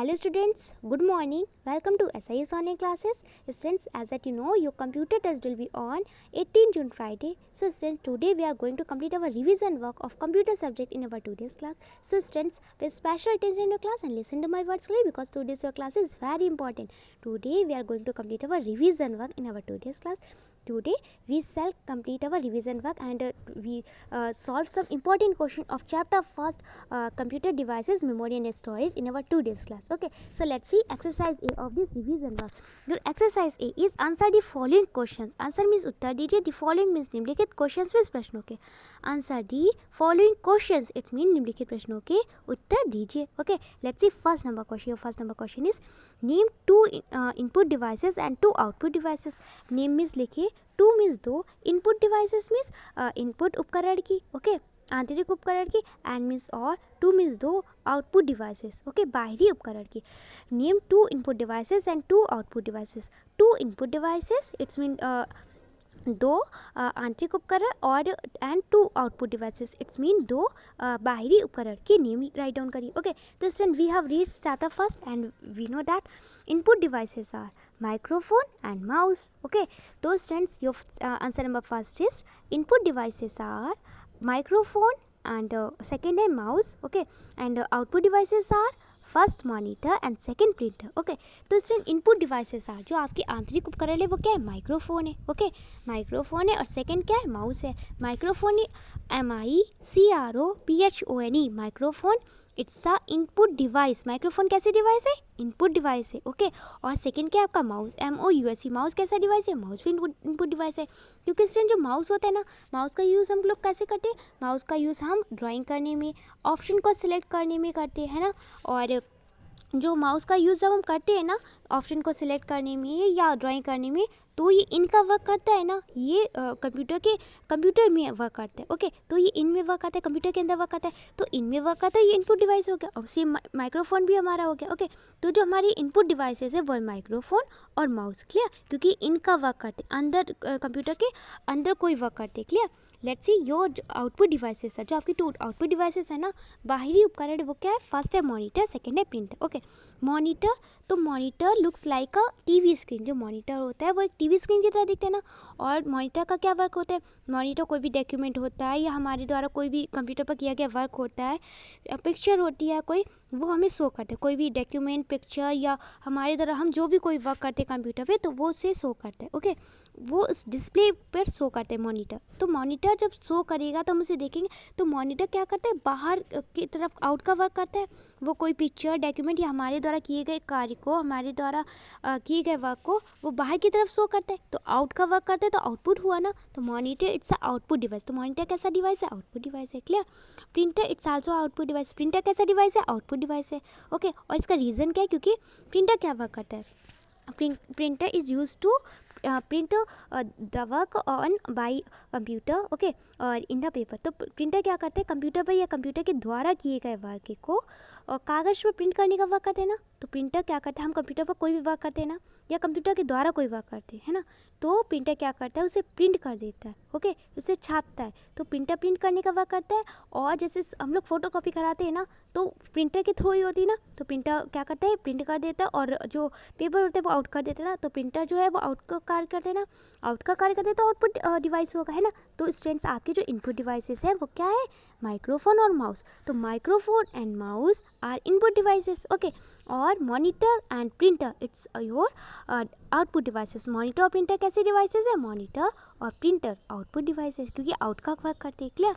Hello students, good morning. Welcome to SIS online classes. Students, as that you know, your computer test will be on 18 June Friday. So students, today we are going to complete our revision work of computer subject in our today's class. So students, pay special attention in your class and listen to my words clearly because today's your class is very important. Today we are going to complete our revision work in our today's class. Today we shall complete our revision work and we solve some important question of chapter first, computer devices, memory and storage in our today's class. Okay, so let's see exercise A of this revision work. The exercise A is answer the following questions. Answer means उत्तर दीजिए. The following means निम्नलिखित questions means प्रश्नों के. Answer the following questions. It means निम्नलिखित प्रश्नों के उत्तर दीजिए. Okay, let's see first number question. Your first number question is name two input devices and two output devices. Name means लिखिए. Two means दो, input devices means input उपकरण की, okay आंतरिक उपकरण की, एंड मीन्स और टू मीन्स दो output devices, okay बाहरी उपकरण की. Name two input devices and two output devices. Two input devices it's mean दो आंतरिक उपकरण और and two output devices it's mean दो बाहरी उपकरण की नेम राइट डाउन करिए. ओके, तो student we have read chapter first and we know that input devices are microphone and mouse. Okay, so students your answer number first is input devices are microphone and second is mouse. Okay, and output devices are first monitor and second printer. Okay, तो student input devices are जो आपके आंतरिक उपकरण है वो क्या है, microphone है. ओके, माइक्रोफोन है और सेकेंड क्या है, माउस है. Microphone MICROPHONE microphone it's a input device. Microphone कैसे डिवाइस है, इनपुट डिवाइस है. ओके, और सेकंड क्या है आपका माउस, MOUSE माउस कैसा डिवाइस है, माउस भी इनपुट डिवाइस है. क्योंकि स्टूडेंट जो माउस होता है ना, माउस का यूज़ हम लोग कैसे करते हैं, माउस का यूज़ हम ड्राइंग करने में, ऑप्शन को सिलेक्ट करने में करते हैं ना. और जो माउस का यूज़ जब हम करते हैं ना ऑप्शन को सिलेक्ट करने में या ड्राइंग करने में, तो ये इनका वर्क करता है ना, ये कंप्यूटर में वर्क करता है. ओके, तो ये इनमें वर्क करता है, कंप्यूटर के अंदर वर्क करता है, तो इनमें वर्क करता है, ये इनपुट डिवाइस हो गया. और सेम माइक्रोफोन भी हमारा हो गया. ओके, तो जो हमारी इनपुट डिवाइसेस है वो माइक्रोफोन और माउस. क्लियर, क्योंकि इनका वर्क करते अंदर कंप्यूटर के अंदर कोई वर्क करते. Clear, let's see your output devices है. जो आपकी टू आउटपुट डिवाइसेस है ना, बाहरी उपकरण वो क्या है, फर्स्ट है मॉनिटर, सेकंड है प्रिंटर. ओके, मॉनिटर, तो monitor looks like a TV screen. जो मॉनिटर होता है वो एक टीवी स्क्रीन की तरह दिखता है ना. और मॉनिटर का क्या वर्क होता है, मॉनिटर कोई भी डॉक्यूमेंट होता है या हमारे द्वारा कोई भी कंप्यूटर पर किया गया वर्क होता है, पिक्चर होती है कोई, वो हमें शो करते हैं. कोई भी डॉक्यूमेंट, पिक्चर या हमारे द्वारा हम जो भी कोई वर्क करते हैं कंप्यूटर पे, तो वो उसे शो करते हैं. ओके, वो उस डिस्प्ले पर शो करते हैं मॉनिटर. तो मॉनिटर जब शो करेगा तो हम उसे देखेंगे. तो मॉनिटर क्या करता है, बाहर की तरफ आउट का वर्क करता है. वो कोई पिक्चर, डॉक्यूमेंट या हमारे द्वारा किए गए कार्य को, हमारे द्वारा किए गए वर्क को वो बाहर की तरफ शो करता है. तो आउट का वर्क करता है, तो आउटपुट हुआ ना. तो monitor it's a output device. तो मॉनिटर कैसा डिवाइस है, आउटपुट डिवाइस है. Clear, printer it's also output device. Printer कैसा डिवाइस है, आउटपुट डिवाइस है. ओके, और इसका रीज़न क्या है, क्योंकि प्रिंटर क्या वर्क करता है, printer is use to print the work on by computer. Okay, और इन द पेपर. तो प्रिंटर क्या करते हैं, कंप्यूटर पर या कंप्यूटर के द्वारा किए गए वर्क को और कागज़ पर प्रिंट करने का वर्क करते हैं ना. तो प्रिंटर क्या करता है, हम कंप्यूटर पर कोई भी वर्क करते हैं ना, या कंप्यूटर के द्वारा कोई वर्क करते हैं ना, तो प्रिंटर क्या करता है, उसे प्रिंट कर देता है. ओके, उसे छापता है. तो प्रिंटर प्रिंट करने का वर्क करता है. और जैसे हम लोग फोटो कॉपी कराते हैं ना, तो प्रिंटर के थ्रू ही होती है ना. तो प्रिंटर क्या करता है, प्रिंट कर देता है, और जो पेपर होता है वो आउट कर देता है ना. तो प्रिंटर जो है वो आउट का कार्य करते हैं ना, आउट का कार्य करते हैं, तो आउटपुट डिवाइस होगा, है ना. तो स्टूडेंट्स आपके जो इनपुट डिवाइसेस हैं वो क्या है, माइक्रोफोन और माउस. तो microphone and mouse are input devices. Okay, और monitor and printer it's your output devices. Monitor और प्रिंटर कैसे डिवाइसेस है, मॉनिटर और प्रिंटर आउटपुट डिवाइसेस, क्योंकि आउट का वर्क करते हैं. Clear,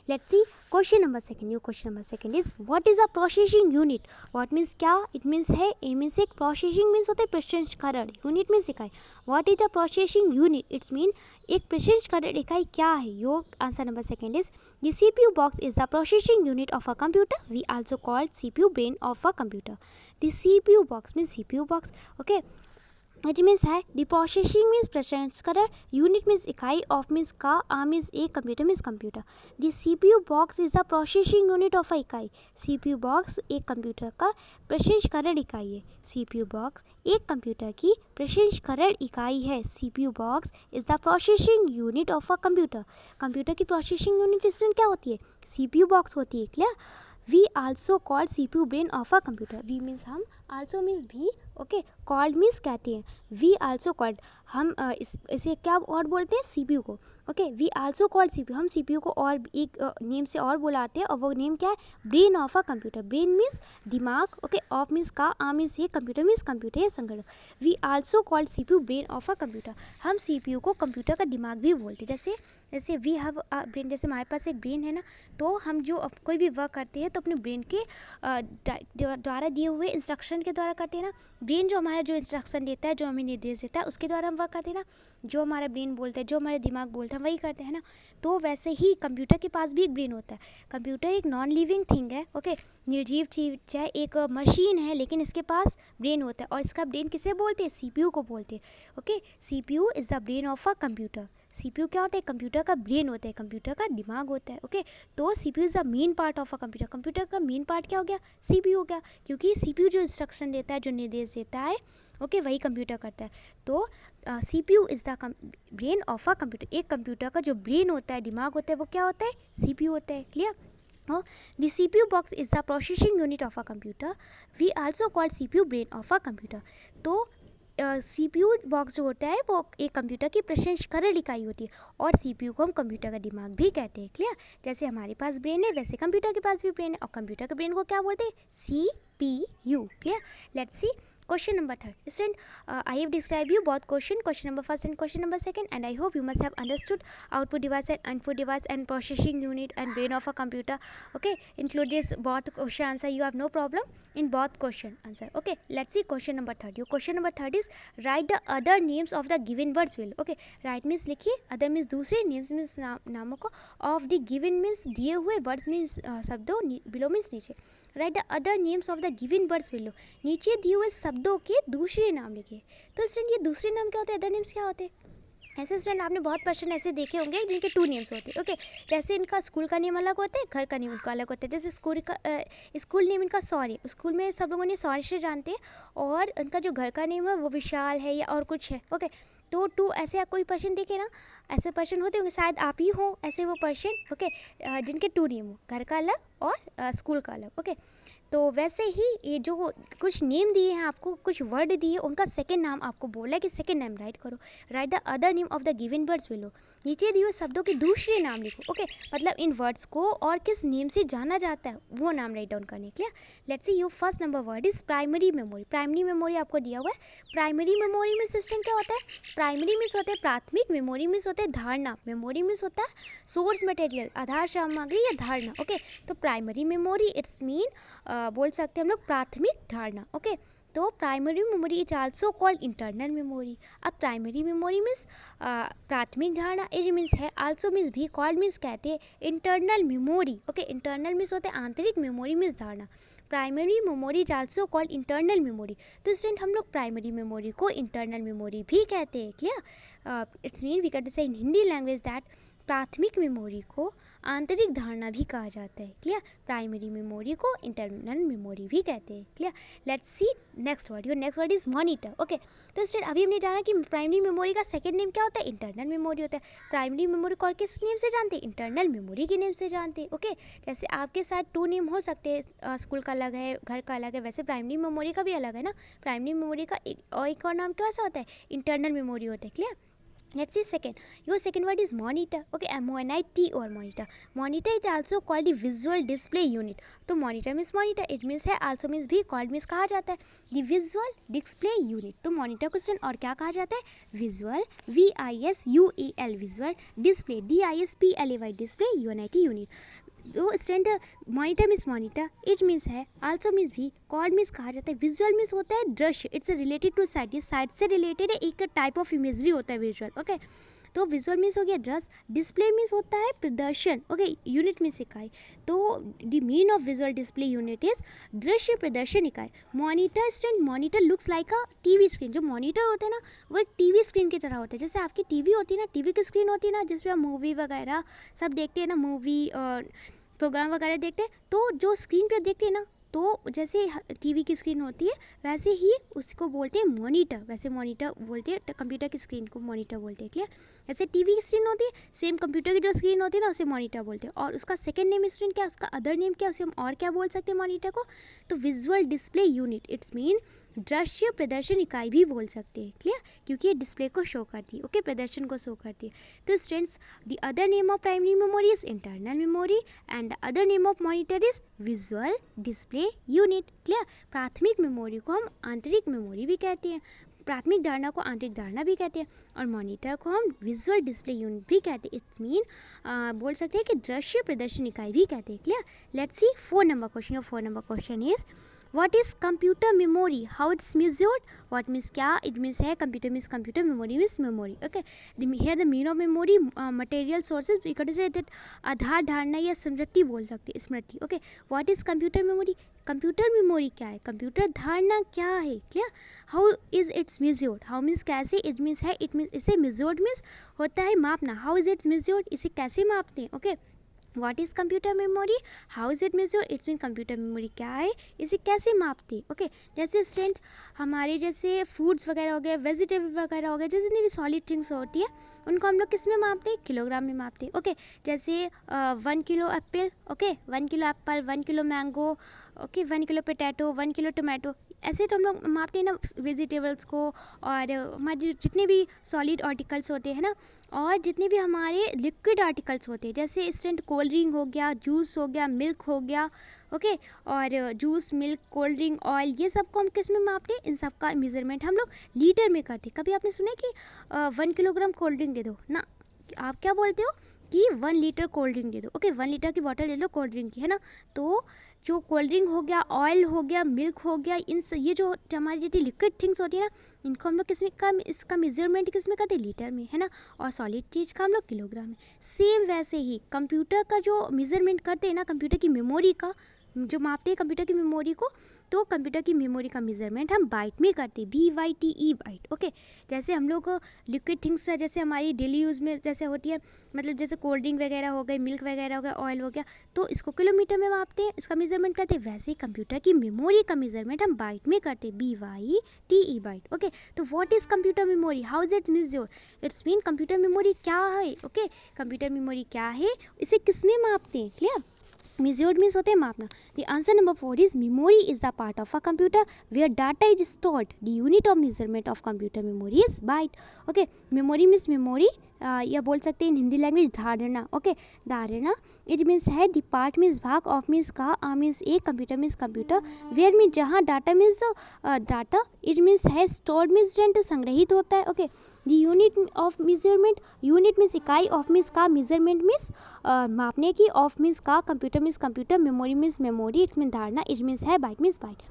let's see question number second. Your question number second is what is a processing unit. what means क्या, it means है, a means एक, processing means होता है प्रसंस्करण, unit means इकाई. what is a processing unit, it's mean एक प्रसंस्करण इकाई क्या है. your answer number second is the CPU box is the processing unit of a computer. we also call CPU brain of a computer. the CPU box means CPU box. okay, it means है the processing means प्रसंस्करण, unit means इकाई, of means का, a means एक, computer means computer. The CPU box is the processing unit of अ इकाई. CPU box एक computer का प्रसंस्करण इकाई है. CPU बॉक्स एक कंप्यूटर की प्रसंस्करण इकाई है. CPU box is the processing unit of a computer. Computer की प्रोसेसिंग यूनिट क्या होती है, CPU बॉक्स होती है. Clear, we also called CPU brain of a computer. We means हम, आल्सो मीन्स भी, ओके. कॉल्ड मीन्स कहते हैं. वी आल्सो कॉल्ड, हम इसे क्या और बोलते हैं, CPU को. Okay, we also called CPU, हम CPU को और एक नेम से और बुलाते हैं, और वो नेम क्या है, brain of a computer. Brain means दिमाग, ओके. ऑफ मीन्स का, आ मीन्स ये, कंप्यूटर मीन्स कंप्यूटर या संगणक. We also called CPU brain of a computer. हम CPU को कंप्यूटर का दिमाग भी बोलते हैं. जैसे वी हैव अ ब्रेन, जैसे हमारे पास एक ब्रेन है ना, तो हम जो कोई भी वर्क करते हैं तो अपने ब्रेन के द्वारा दिए हुए इंस्ट्रक्शन के द्वारा करते हैं ना. ब्रेन जो हमारा जो इंस्ट्रक्शन देता है, जो हमें निर्देश देता है, उसके द्वारा हम वर्क करते हैं ना. जो हमारा ब्रेन बोलता है, जो हमारा दिमाग बोलता है, वही करते हैं ना. तो वैसे ही कंप्यूटर के पास भी एक ब्रेन होता है. कंप्यूटर एक नॉन लिविंग थिंग है, ओके. निर्जीव चीज है, एक मशीन है, लेकिन इसके पास ब्रेन होता है. और इसका ब्रेन किसे बोलते हैं, CPU को बोलते हैं, okay. CPU is the brain of a computer. CPU क्या होता है, कंप्यूटर का ब्रेन होता है, कंप्यूटर का दिमाग होता है, ओके. तो CPU is the main part of a computer. Computer का मेन पार्ट क्या हो गया, CPU हो गया, क्योंकि CPU जो इंस्ट्रक्शन देता है, जो निर्देश देता है, ओके, वही कंप्यूटर करता है. तो CPU is the brain of a computer. एक कंप्यूटर का जो ब्रेन होता है, दिमाग होता है, वो क्या होता है, CPU होता है. Clear. The CPU box is the processing unit of a computer. We also call CPU brain of a computer. तो CPU बॉक्स जो होता है वो एक कंप्यूटर की प्रसंस्करण इकाई होती है, और CPU को हम कंप्यूटर का दिमाग भी कहते हैं. क्लियर. जैसे हमारे पास ब्रेन है, वैसे कंप्यूटर के पास भी ब्रेन है, और कंप्यूटर के ब्रेन को क्या बोलते हैं, CPU. Clear. Let's C question number 3. Student, I have described you both question number first and question number second, and I hope you must have understood output device and input device and processing unit and brain of a computer. Okay, include this both question answer. You have no problem in both question answer. Okay, let's see question number 3. Your question number 3 is write the other names of the given words below. Okay, write means लिखिए, other means दूसरे, names means नामों को, of the given means दिए हुए, words means शब्दों, below means नीचे. Right the other names of the given words below. नीचे दिए हुए शब्दों के दूसरे नाम लिखिए. तो स्टूडेंट ये दूसरे नाम क्या होते हैं, अदर नेम्स क्या होते हैं. ऐसे स्टूडेंट आपने बहुत क्वेश्चन ऐसे देखे होंगे जिनके 2 नेम्स होते हैं, ओके. जैसे इनका स्कूल का नेम अलग होता है, घर का नेम उनका अलग होता है. जैसे स्कूल नेम इनका सौर्य, स्कूल में सब लोगों ने सौर्य से जानते हैं, और उनका जो घर का नेम है वो विशाल है या और कुछ है, ओके. तो 2 ऐसे कोई पर्सन देखे ना, ऐसे पर्सन होते होंगे, शायद आप ही हो ऐसे वो पर्सन, ओके, जिनके 2 नेम हो, घर का अलग और स्कूल का अलग, ओके. तो वैसे ही ये जो कुछ नेम दिए हैं आपको, कुछ वर्ड दिए, उनका सेकंड नाम आपको बोला है कि सेकंड नाम राइट करो. Right the other name of the given words below. नीचे दिए हुए शब्दों के दूसरे नाम लिखो, ओके. मतलब इन वर्ड्स को और किस नेम से जाना जाता है वो नाम राइट डाउन करने के लिए. Let's see your first number word is primary memory. Primary memory आपको दिया हुआ है. प्राइमरी मेमोरी में सिस्टम क्या होता है, प्राइमरी मीन्स होता है प्राथमिक, मेमोरी मीन्स होता है धारणा, मेमोरी मीन्स होता है सोर्स मटेरियल, आधार सामग्री या धारणा, ओके. तो प्राइमरी मेमोरी इट्स मीन बोल सकते हैं हम लोग प्राथमिक धारणा, ओके. तो primary memory is also called internal memory. अब प्राइमरी मेमोरी मीन्स प्राथमिक धारणा, इज मीन्स है, आल्सो मीन्स भी, कॉल्ड मीन्स कहते हैं internal memory, okay. Internal means होते हैं आंतरिक, मेमोरी मीन्स धारणा. Primary memory is also called internal memory. तो स्टूडेंट हम लोग प्राइमरी मेमोरी को इंटरनल मेमोरी भी कहते हैं. Clear. It's mean we can say in Hindi language that प्राथमिक मेमोरी को आंतरिक धारणा भी कहा जाता है. क्लियर. प्राइमरी मेमोरी को इंटरनल मेमोरी भी कहते हैं. Clear. Let's C next word. Your next word is monitor, okay. तो स्टूडेंट अभी हमने जाना कि प्राइमरी मेमोरी का सेकंड नेम क्या होता है, इंटरनल मेमोरी होता है. प्राइमरी मेमोरी को किस नेम से जानते हैं, इंटरनल मेमोरी के नेम से जानते हैं, ओके. जैसे आपके साथ 2 नेम हो सकते हैं, स्कूल का अलग है, घर का अलग है, वैसे प्राइमरी मेमोरी का भी अलग है ना. प्राइमरी मेमोरी का एक और नाम कैसा होता है, इंटरनल मेमोरी होता है. Clear. Let's see second. Your second word is monitor. Okay, MONITOR, monitor. Monitor is also called the visual display unit. तो monitor means monitor. It means है, also means भी, called means कहा जाता है the visual display unit. तो monitor को student और क्या कहा जाता है, visual, VISUAL, visual display, DISPLAY, display UNIT unit. तो student monitor means monitor, is means है, आल्सो मीन्स भी, कॉल्ड मीन्स कहा जाता है. विजुअल मीन्स होता है दृश्य, इट्स रिलेटेड टू साइट, ये साइट से रिलेटेड है, एक टाइप ऑफ इमेजरी होता है विजुअल, ओके. तो विजुअल मीन्स हो गया दृश्य. डिस्प्ले मीन्स होता है प्रदर्शन, ओके. यूनिट मीन्स इकाई. तो the mean of visual display unit is दृश्य प्रदर्शन इकाई. Monitor student, monitor looks like a TV screen. जो मॉनिटर होता है ना वो एक टीवी स्क्रीन की तरह होता है. जैसे आपकी टीवी होती है ना, टीवी की स्क्रीन होती है ना, जिसमें आप मूवी वगैरह सब देखते हैं ना, मूवी और प्रोग्राम वगैरह देखते हैं. तो जो स्क्रीन पे देखते हैं ना, तो जैसे टीवी की स्क्रीन होती है वैसे ही उसको बोलते हैं मॉनिटर, वैसे मॉनिटर बोलते हैं, कंप्यूटर की स्क्रीन को मॉनिटर बोलते हैं। क्लियर? जैसे टीवी की स्क्रीन होती है सेम कंप्यूटर की जो स्क्रीन होती है ना उसे मॉनिटर बोलते हैं। और उसका सेकंड नेम स्क्रीन क्या, उसका अदर नेम क्या, उसे हम और क्या बोल सकते हैं मॉनिटर को? तो visual display unit, it's mean दृश्य प्रदर्शन इकाई भी बोल सकते हैं। क्लियर? क्योंकि ये डिस्प्ले को शो करती है, ओके, प्रदर्शन को शो करती है। तो students, the other name of primary memory is internal memory and the other name of monitor is visual display unit. Clear? प्राथमिक मेमोरी को हम आंतरिक मेमोरी भी कहते हैं, प्राथमिक धारणा को आंतरिक धारणा भी कहते हैं, और मॉनिटर को हम विजुअल डिस्प्ले यूनिट भी कहते हैं। इट्स मीन बोल सकते हैं कि दृश्य प्रदर्शन इकाई भी कहते हैं। Clear? Let's C 4 number question. और 4 number question is what is computer memory, how it's measured, what means क्या it means है, computer means computer, memory means memory, okay, here the meaning of memory, material sources, we could say that आधार, धारणा या स्मृति बोल सकते हैं, स्मृति, okay, what is computer memory, computer memory क्या है, computer धारणा क्या है। Clear? How is it's measured, how means कैसे, इट मीन्स है, इट मीन्स इसे मेजर्ड मीन्स होता है मापना, हाउ इज इट्स मेजर्ड, इसे कैसे मापते हैं, okay. What is computer memory, how is it measure, it's mean computer memory क्या है, इसे कैसे मापते हैं, ओके। जैसे स्टूडेंट हमारे जैसे फूड्स वगैरह हो गए, वेजिटेबल वगैरह हो गए, जैसे जितनी भी सॉलिड थिंग्स होती है उनको हम लोग किस में मापते हैं, किलोग्राम में मापते हैं, ओके। जैसे 1 kilo Apple, okay, 1 kilo Apple, 1 kilo mango, okay, 1 kilo potato, 1 kilo tomato, ऐसे तो हम लोग मापते हैं ना वेजिटेबल्स को, और हमारे जितने भी सॉलिड आर्टिकल्स होते हैं ना, और जितने भी हमारे लिक्विड आर्टिकल्स होते हैं, जैसे स्टूडेंट कोल्ड ड्रिंक हो गया, जूस हो गया, मिल्क हो गया, ओके, और juice, milk, cold drink, oil, ये सब को हम किस में मापते हैं, इन सब का मेजरमेंट हम लोग लीटर में करते हैं। कभी आपने सुना है कि 1 किलोग्राम कोल्ड ड्रिंक दे दो ना, आप क्या बोलते हो कि 1 लीटर कोल्ड ड्रिंक दे दो, ओके, 1 लीटर की बॉटल ले लो कोल्ड ड्रिंक की, है ना। तो जो कोल्ड ड्रिंक हो गया, ऑयल हो गया, मिल्क हो गया, ये जो हमारी जितनी लिक्विड थिंग्स होती है ना, इनको हम लोग किस में का, इसका मेजरमेंट किस में करते हैं, लीटर में, है ना। और सॉलिड चीज़ का हम लोग किलोग्राम में। सेम वैसे ही कंप्यूटर का जो मेजरमेंट करते हैं ना, कंप्यूटर की मेमोरी का जो मापते हैं कंप्यूटर की मेमोरी को, तो कंप्यूटर की मेमोरी का मेजरमेंट हम बाइट में करते हैं, BYTE बाइट, ओके। जैसे हम लोग लिक्विड थिंग्स जैसे हमारी डेली यूज़ में जैसे होती है, मतलब जैसे कोल्ड ड्रिंक वगैरह हो गई, मिल्क वगैरह हो गया, ऑयल हो गया, तो इसको किलोमीटर में मापते हैं, इसका मेजरमेंट करते हैं। वैसे ही कंप्यूटर की मेमोरी का मेजरमेंट हम बाइट में करते हैं, BYTE बाइट, ओके। तो what is computer memory, how is it measured, it's mean computer memory क्या है, ओके, कंप्यूटर मेमोरी क्या है, इसे किस में मापते हैं। क्लियर? measured means होते हैं मापना। The answer number 4 is memory is the part of a computer where data is stored. The unit of measurement of computer memory is byte. Okay, memory means memory, या बोल सकते हैं in Hindi language धारणा, okay, धारणा, it means है, the part means भाग, of means का, a means ए, computer means computer, where means जहाँ, data means data, it means है, स्टोर्ड मीन्स संग्रहित होता है, okay. The unit of measurement, unit means इकाई, ऑफ मीन्स का, मेजरमेंट मीन्स मापने की, ऑफ मीन्स का, computer means computer, memory means memory, it's mean धारणा, इट मीन्स है, bite means byte.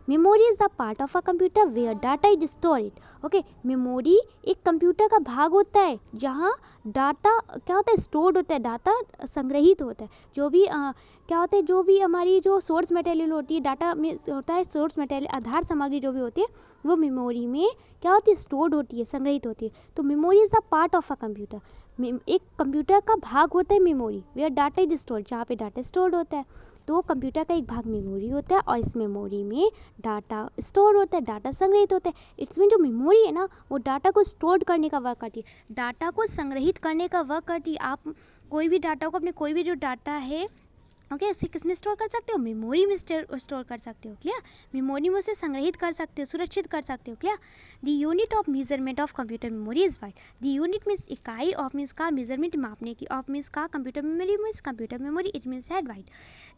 Memory is the part of a computer where data is stored, okay. Memory एक computer का भाग होता है जहाँ डाटा क्या होता है, स्टोर्ड होता है, डाटा संग्रहित होता है। जो भी क्या होता है, जो भी हमारी जो सोर्स मटेरियल होती है, डाटा में होता है सोर्स मटेरियल, आधार सामग्री जो भी होती है वो मेमोरी में क्या होती है, स्टोर्ड होती है, संग्रहित होती है। तो memory is the part of a computer, एक कंप्यूटर का भाग होता है memory, where data is stored, जहाँ पे डाटा स्टोर्ड होता है। तो कंप्यूटर का एक भाग मेमोरी होता है और इस मेमोरी में डाटा स्टोर होता है, डाटा संग्रहित होता है। इट्स मीन जो मेमोरी है ना वो डाटा को स्टोर करने का वर्क करती है, डाटा को संग्रहित करने का वर्क करती है। आप कोई भी डाटा को, अपने कोई भी जो डाटा है, ओके, उसे किस में स्टोर कर सकते हो, मेमोरी में स्टोर कर सकते हो। क्लियर? मेमोरी में उसे संग्रहित कर सकते हो, सुरक्षित कर सकते हो। Clear? The unit of measurement of computer memory is byte. The unit means इकाई, ऑफ मीन्स का, मेजरमेंट मापने की, ऑफ मीन्स का, computer memory means computer memory, it means है byte.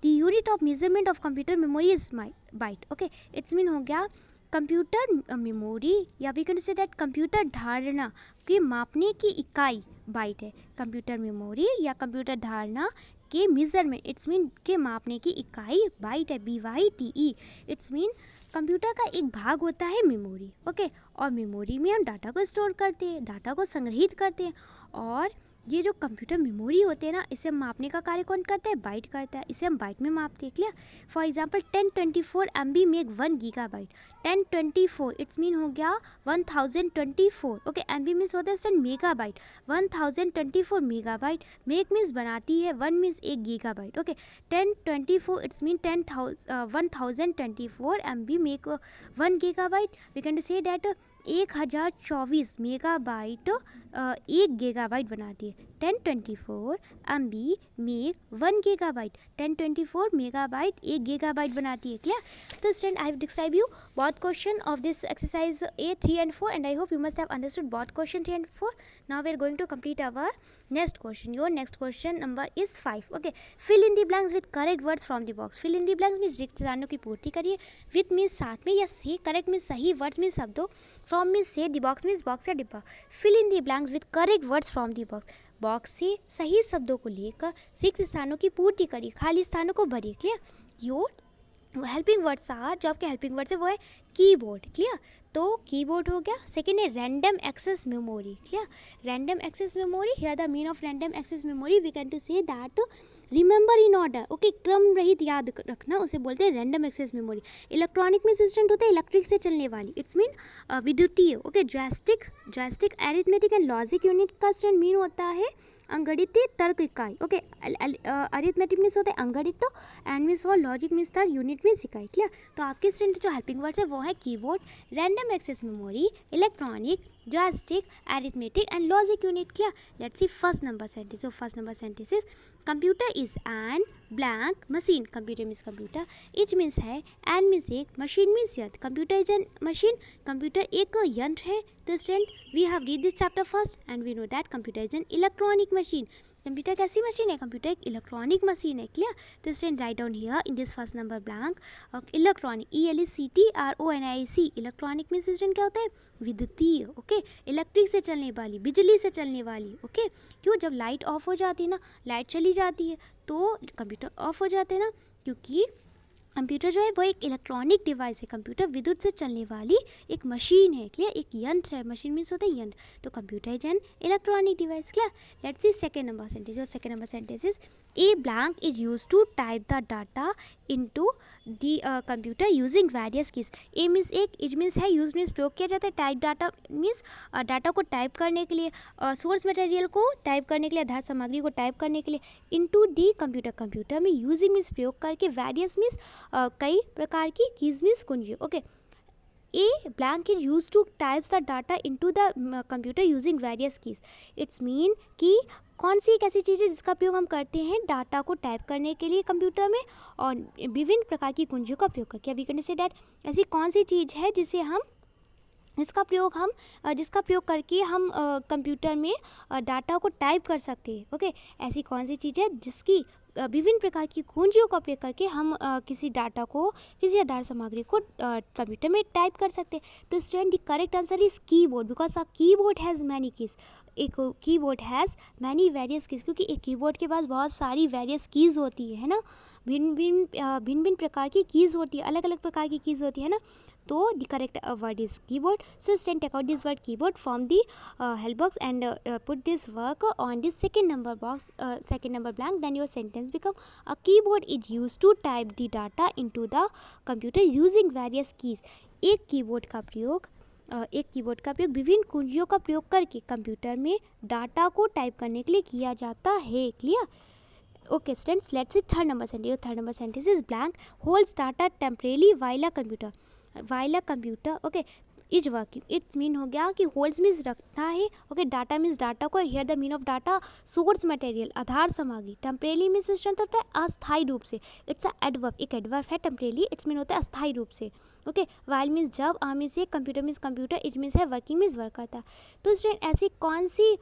The unit of measurement of computer memory is byte, okay. It's mean हो गया computer memory, या we can say that computer धारणा की मापने की इकाई बाइट है। कंप्यूटर मेमोरी या कंप्यूटर धारणा के मेजरमेंट, इट्स मीन के मापने की इकाई बाइट है, BYTE। इट्स मीन कंप्यूटर का एक भाग होता है मेमोरी, ओके। और मेमोरी में हम डाटा को स्टोर करते हैं, डाटा को संग्रहित करते हैं, और ये जो कंप्यूटर मेमोरी होते हैं ना, इसे मापने का कार्य कौन करता है? बाइट करता है। इसे हम बाइट में मापते हैं, clear. For example 1024 MB make 1 gigabyte. 1024 it's mean हो गया 1024, ओके। MB मीन्स होता है मेगाबाइट। 1024 मेगाबाइट, मेक मीन्स बनाती है, 1 means 1 gigabyte, okay. 1024 it's mean 1024 MB make 1 gigabyte. We can say that 1024 megabyte 1 gigabyte बनाती है। 1024 MB make 1 gigabyte. 1024 megabyte 1 gigabyte बनाती है, क्लियर। तो student, I have describe you both question of this exercise A 3 and 4, and I hope you must have understood both question 3 and 4. Now we are going to complete our next question. Your next question number is 5, okay. Fill in the blanks with correct words from the box. Fill in the blanks means रिक्त स्थानों की पूर्ति करिए। with means साथ में या से, correct means सही, words means शब्दों, from means से, the box means box या डिब्बा। fill in the blanks with correct words from the box. Box से सही शब्दों को लेकर रिक्त स्थानों की पूर्ति करिए, खाली स्थानों को भरिए, clear. Your helping words are, जो आपके हेल्पिंग वर्ड्स है वो है कीबोर्ड, क्लियर। तो कीबोर्ड हो गया। सेकेंड है random access memory, clear. Random access memory, here the mean of random access memory we can to say that remember in order, okay. क्रम रहित याद रखना, उसे बोलते हैं रैंडम एक्सेस मेमोरी। इलेक्ट्रॉनिक में सिस्टम होता है इलेक्ट्रिक से चलने वाली, इट्स मीन विद्युतीय, okay. Joystick arithmetic and logic unit का स्टूडेंट मीन होता है अंगणितीय तर्क इकाई, ओके। अरिथमेटिक मीन्स होता है अंगणित, एंड मीन्स और लॉजिक मीन्स तर्क, यूनिट मीन्स इकाई, क्लियर। तो आपके स्टूडेंट जो हेल्पिंग वर्ड्स है वो है keyboard, random access memory, electronic, joystick, arithmetic and logic unit, clear. Let's see first number sentence. So first number sentence is computer is an blank machine. Computer means computer, it means है, and means एक, machine means यंत्र। computer is a machine, computer एक यंत्र है। तो student we have read this chapter first and we know that computer is an electronic machine. Computer कैसी machine है? Computer एक इलेक्ट्रॉनिक मशीन है, क्लियर। तो student write down here in this first number blank electronic, ELECTRONIC। Electronic में student क्या होता है? विद्युतीय, ओके। इलेक्ट्रिक से चलने वाली, बिजली से चलने वाली, ओके। क्यों? जब लाइट ऑफ हो जाती है ना, लाइट चली जाती है तो कंप्यूटर ऑफ हो जाते हैं ना, क्योंकि कंप्यूटर जो है वो एक इलेक्ट्रॉनिक डिवाइस है। कंप्यूटर विद्युत से चलने वाली एक मशीन है, क्लियर। एक यंत्र है, मशीन मीन्स होता है यंत्र। तो computer is an electronic device, clear. Let's see second number sentence. और second number sentence is a blank is use to type the data into the computer using various keys. A means एक, is means है, use means प्रयोग किया जाता है, type data means data को type करने के लिए, सोर्स मटेरियल को टाइप करने के लिए, आधार सामग्री को टाइप करने के लिए, इनटू दी कंप्यूटर, कंप्यूटर में यूजिंग मीन्स प्रयोग करके, वेरियस मीन्स कई प्रकार की, कीज मीन्स कुंजी, okay. A blank is use two types the data into the computer using various keys. It's mean कि कौन सी एक ऐसी चीज़ है जिसका प्रयोग हम करते हैं डाटा को टाइप करने के लिए कंप्यूटर में, और विभिन्न प्रकार की कुंजियों का प्रयोग करके। वी कैन से दैट ऐसी कौन सी चीज़ है जिसे हम जिसका प्रयोग करके हम कंप्यूटर में डाटा को टाइप कर सकते हैं, ओके। ऐसी कौन सी चीज़ है जिसकी विभिन्न प्रकार की कुंजियों का प्रयोग करके हम किसी डाटा को, किसी आधार सामग्री को कंप्यूटर में टाइप कर सकते हैं। तो student the correct answer is keyboard, because a keyboard has many keys. एक keyboard has many various keys, क्योंकि एक कीबोर्ड के पास बहुत सारी वेरियस कीज़ होती है ना, भिन्न भिन्न प्रकार की कीज़ होती है, अलग अलग प्रकार की कीज़ होती है ना। तो the correct word is keyboard. So student take out this word keyboard from the help box and put this work on this second number box, second number blank. Then your sentence become a keyboard is used to type the data into the computer using various keys. एक keyboard का प्रयोग विभिन्न कुंजियों का प्रयोग करके computer में data को type करने के लिए किया जाता है, clear. Okay students, let's see third number sentence. Third number sentence is blank holds data temporarily while a computer okay is working. It's mean हो गया कि होल्ड्स मीन्स रखता है, ओके। डाटा मीन्स डाटा को, here the mean of data source material, आधार सामग्री। Temporarily means student होता है अस्थायी रूप से, इट्स अ एडवर्ब, एक एडवर्ब है टेम्परेली, इट्स मीन होता है अस्थायी रूप से, ओके। वाइल मीन्स जब, a means computer means computer, it means है वर्किंग मीन्स वर्क करता है। तो स्टूडेंट ऐसी कौन सी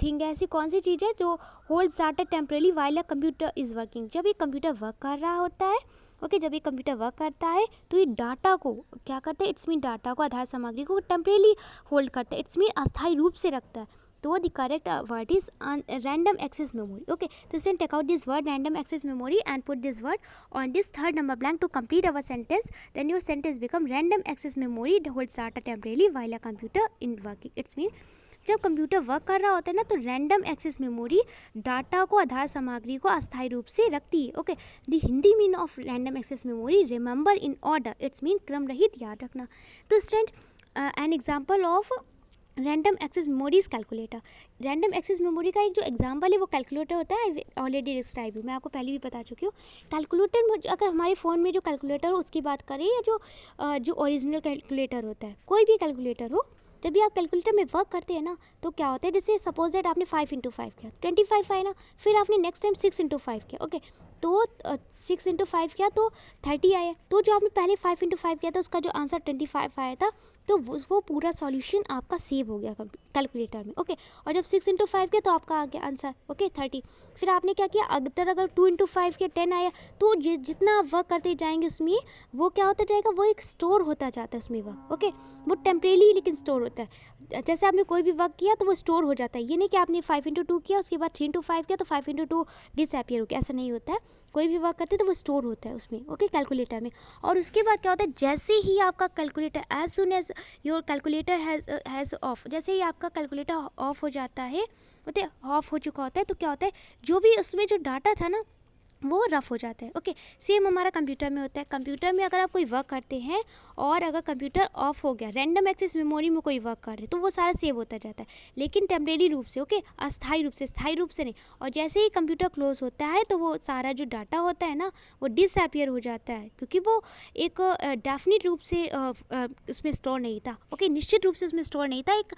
थिंग है, ऐसी कौन सी चीज़ है जो holds data temporarily while a computer is working? जब ये कंप्यूटर वर्क कर रहा होता है, ओके, जब ये कंप्यूटर वर्क करता है तो ये डाटा को क्या करता है? इट्स मीन डाटा को, आधार सामग्री को टेम्परेली होल्ड करता है, इट्स मीन अस्थायी रूप से रखता है। तो the correct word is random access memory, okay. तो student take out this word random access memory and put this word on this third number blank to complete our sentence. Then your sentence become random access memory holds data temporarily while a computer in working. It's mean जब computer work कर रहा होता है ना तो random access memory data को, आधार सामग्री को अस्थायी रूप से रखती है। Okay, the Hindi mean of random access memory, remember in order, it's mean क्रम रहित याद रखना। तो student an example of random access memory is calculator. Random access memory का एक जो एग्जाम्पल है वो कैलकुलेटर होता है। ऑलरेडी डिस्क्राइब मैं आपको पहले भी बता चुकी हूँ। कैलकुलेटर में अगर हमारे फ़ोन में जो कैलकुलेटर हो उसकी बात करें या जो ओरिजिनल कैलकुलेटर होता है, कोई भी कैलकुलेटर हो, जब भी आप कैलकुलेटर में वर्क करते हैं ना तो क्या होता है, जैसे सपोज दैट आपने 5 × 5 किया 25 आया ना, फिर आपने नेक्स्ट टाइम 6 × 5 किया। ओके, तो 6 × 5 किया तो 30 आया। तो जो आपने पहले 5 × 5 किया था उसका जो आंसर 25 आया था, तो वो पूरा सॉल्यूशन आपका सेव हो गया कैलकुलेटर में। ओके, और जब 6 × 5 किया तो आपका आ गया आंसर 30। फिर आपने क्या किया, अगर 2 × 5 किया 10 आया। तो जितना आप वर्क करते जाएंगे उसमें वो क्या होता जाएगा, वो एक स्टोर होता जाता है उसमें वर्क। ओके, वो टेम्परेरी लेकिन स्टोर होता है। जैसे आपने कोई भी वर्क किया तो वो स्टोर हो जाता है। ये नहीं कि आपने 5 × 2 किया उसके बाद 3 × 5 किया तो 5 × 2 डिसअपियर हो गया, ऐसा नहीं होता है। कोई भी वर्क करते हैं तो वो स्टोर होता है उसमें। ओके, कैलकुलेटर में। और उसके बाद क्या होता है, जैसे ही आपका calculator as soon as your calculator has off, जैसे ही आपका कैलकुलेटर ऑफ हो जाता है, ओके, ऑफ हो चुका होता है, तो क्या होता है, जो भी उसमें जो डाटा था ना वो रफ हो जाता है। ओके, सेम हमारा कंप्यूटर में होता है। कंप्यूटर में अगर आप कोई वर्क करते हैं और अगर कंप्यूटर ऑफ हो गया, रैंडम एक्सेस मेमोरी में कोई वर्क कर रहे तो वो सारा सेव होता जाता है, लेकिन टेम्परेरी रूप से। ओके, अस्थायी रूप से, स्थायी रूप से नहीं। और जैसे ही कंप्यूटर क्लोज होता है तो वो सारा जो डाटा होता है ना वो डिसअपियर हो जाता है, क्योंकि वो एक डेफिनेट रूप से उसमें स्टोर नहीं था। ओके, निश्चित रूप से उसमें स्टोर नहीं था, एक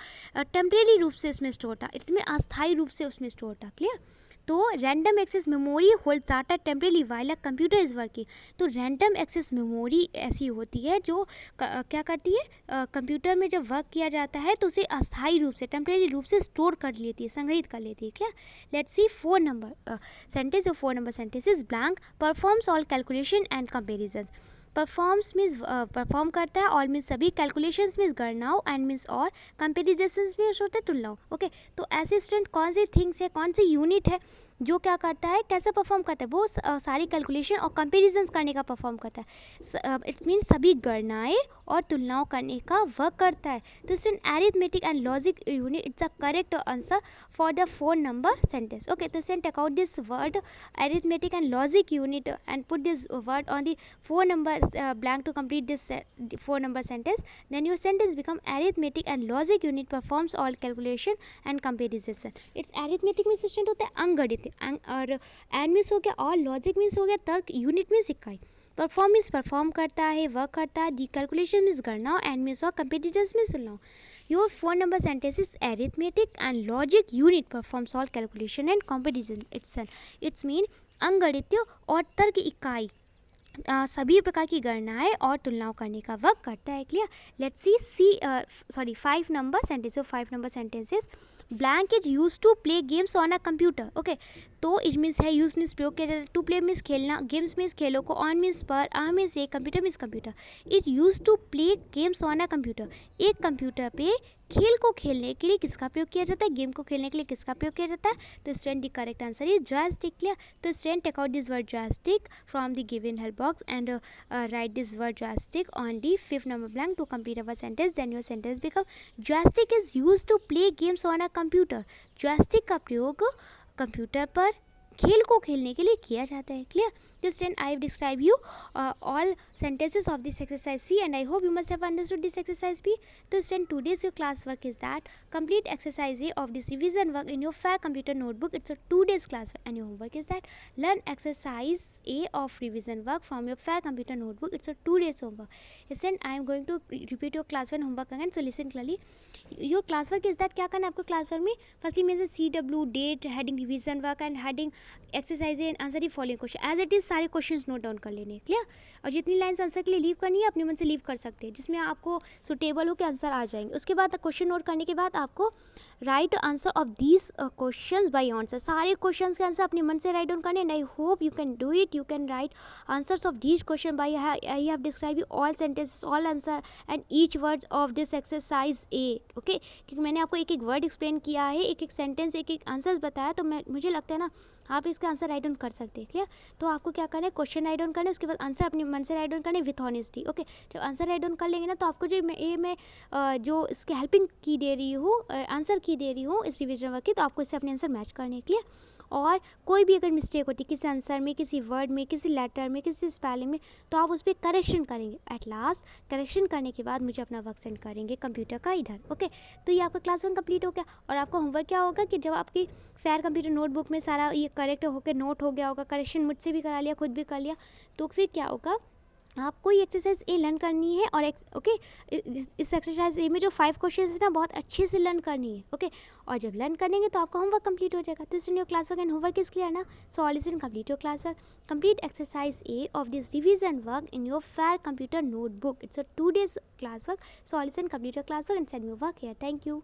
टेम्परेरी रूप से उसमें स्टोर था, इसमें अस्थायी रूप से उसमें स्टोर था। क्लियर? तो random access memory hold data temporarily while a computer is working. तो रैंडम एक्सेस मेमोरी ऐसी होती है जो क्या करती है, कंप्यूटर में जब वर्क किया जाता है तो उसे अस्थायी रूप से, टेम्परेरी रूप से स्टोर कर लेती है, संग्रहित कर लेती है। क्या? Let's see 4 number sentence. 4 number sentence is blank performs all calculation and comparison. Performs means perform करता है, ऑल मीन्स सभी, कैलकुलेशंस मीन्स गणनाओं, एंड मीन्स और, कंपेरिजन्स मीन्स होता है तुलनाओं। ओके, तो ऐसे स्टूडेंट कौन सी थिंग्स है, कौन सी यूनिट है जो क्या करता है, कैसे परफॉर्म करता है, वो सारी कैलकुलेशन और कंपेरिजन्स करने का परफॉर्म करता है। इट्स मीन सभी गणनाएं और तुलनाओं करने का वर्क करता है। तो student arithmetic and logic unit, it's a correct answer for the 4 number sentence. Okay, तो student take out this word arithmetic and logic unit and put this word on the 4 number blank to complete this 4 number sentence. Then your sentence become arithmetic and logic unit performs all calculation and comparison. It's arithmetic में student होता है अंगगणित, और and means हो गया और, logic means हो गया तर्क, यूनिट मीन्स इकाई, परफॉर्म मीन्स परफॉर्म करता है, वर्क करता है, दी कैलकुलेशन मीन्स गणना, एंड मीन्स और कंपेरिजन्स मीन्स तुलना। Your 4 number sentence is arithmetic and logic unit performs all calculation and comparison itself. It's mean अंगगणित और तर्क इकाई सभी प्रकार की गणनाएं और तुलनाओं करने का वर्क करता है। Clear? Let's see 5 number sentence. 5 number sentences, blank is use to play games on a computer. Okay, तो इज मीन्स है, यूज मीन्स प्रयोग किया जाता है, टू प्ले मीन्स खेलना, गेम्स मीन्स खेलों को, ऑन मीन्स पर, आ मीन्स एक, computer means computer. Is use to play games on a computer, एक कंप्यूटर पे खेल को खेलने के लिए किसका प्रयोग किया जाता है, गेम को खेलने के लिए किसका प्रयोग किया जाता है। तो student the correct answer is joystick. Clear? तो student take out this word joystick from the given help box and write this word joystick on the 5th number blank to complete our sentence. Then your sentence become joystick is used to play games on a computer. joystick का प्रयोग computer पर खेल को खेलने के लिए किया जाता है। Clear? Just then I have described you all sentences of this exercise B, and I hope you must have understood this exercise B. So student, today's your class work is that complete exercise A of this revision work in your fair computer notebook. It's a 2 days class work, and your homework is that learn exercise A of revision work from your fair computer notebook. It's a 2 days homework. Student, I am going to repeat your class 1 homework again, so listen clearly. Your class work is that क्या करना है आपको class work में, firstly means CW date, heading revision work and heading exercise A and answer the following question as it is. सारे questions note down कर लेने। Clear? और जितनी लाइन्स आंसर के लिए लीव करनी है अपने मन से लीव कर सकते हैं, जिसमें आपको सुटेबल हो के आंसर आ जाएंगे। उसके बाद क्वेश्चन नोट करने के बाद आपको right answer of these questions bye answer, सारे क्वेश्चंस के आंसर अपने मन से राइट डाउन करने। And I hope you can do it, you can write answers of these question by I have describe you all sentences, all answer and each word of this exercise A. Okay, क्योंकि मैंने आपको एक एक word explain किया है, एक एक sentence, एक एक आंसर्स बताया, तो मुझे लगता है ना आप इसका आंसर राइट डाउन कर सकते हैं। क्लियर? तो आपको क्या करना है, क्वेश्चन राइट डाउन करना है, उसके बाद आंसर अपने मन से राइट डाउन करना है विथ ऑनेस्टी। ओके, जब आंसर राइट डाउन कर लेंगे ना, तो आपको जो मैं जो इसके हेल्पिंग की दे रही हूँ, आंसर की दे रही हूँ इस रिविजन वर्क की, तो आपको इससे अपने आंसर मैच करने हैं। क्लियर? और कोई भी अगर मिस्टेक होती है किसी आंसर में, किसी वर्ड में, किसी लेटर में, किसी स्पेलिंग में, तो आप उस पर करेक्शन करेंगे। एट लास्ट करेक्शन करने के बाद मुझे अपना वर्क सेंड करेंगे कंप्यूटर का इधर। ओके, तो ये आपका क्लास 1 कंप्लीट हो गया। और आपका होमवर्क क्या होगा कि जब आपकी फेयर कंप्यूटर नोटबुक में सारा ये करेक्ट होकर नोट हो गया होगा, करेक्शन मुझसे भी करा लिया, खुद भी कर लिया, तो फिर क्या होगा, आपको ये एक्सरसाइज ए लर्न करनी है। और ओके, इस एक्सरसाइज ए में जो 5 क्वेश्चन है ना, बहुत अच्छे से लर्न करनी है। ओके, और जब लर्न करेंगे तो आपका होमवर्क कंप्लीट हो जाएगा। तो student, your class work and homework is clear ना? So all listen, complete your class work, complete exercise A of this revision work in your fair computer notebook. It's a 2 days class work. So all listen, complete your class work and send me your work here. Thank you.